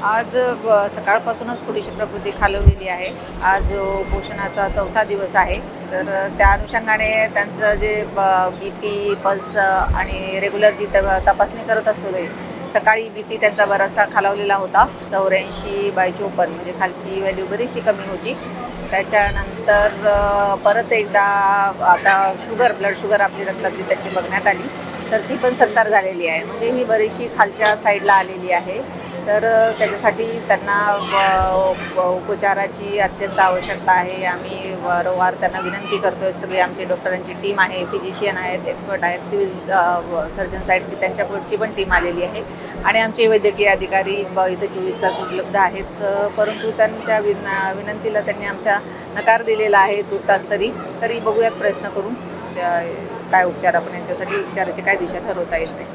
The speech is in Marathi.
आज सकाळपासूनच थोडीशी प्रकृती खालवलेली आहे. आज उपोषणाचा 4था दिवस आहे. तर त्या अनुषंगाने त्यांचं जे BP, पल्स आणि रेग्युलर जी तपासणी करत असतो ते सकाळी BP त्यांचा बराचसा खालावलेला होता. 84/54 म्हणजे खालची व्हॅल्यू बरीचशी कमी होती. त्याच्यानंतर परत एकदा आता ब्लड शुगर आपली रक्तातली त्याची बघण्यात आली. तर ती पण 70 झालेली आहे. म्हणजे ही बरीचशी खालच्या साईडला आलेली आहे. तर त्याच्यासाठी त्यांना उपचाराची अत्यंत आवश्यकता आहे. आम्ही वारंवार त्यांना विनंती करतोय. सगळी आमची डॉक्टरांची टीम आहे, फिजिशियन आहेत, एक्सपर्ट आहेत, सिव्हिल सर्जन साईडची त्यांच्याकडची पण टीम आलेली आहे आणि आमचे वैद्यकीय अधिकारी इथं 24 तास उपलब्ध आहेत. परंतु त्यांच्या विनंतीला त्यांनी आमच्या नकार दिलेला आहे तुर्तास तरी बघूयात प्रयत्न करून काय उपचार आपण यांच्यासाठी उपचाराची काय दिशा ठरवता येते.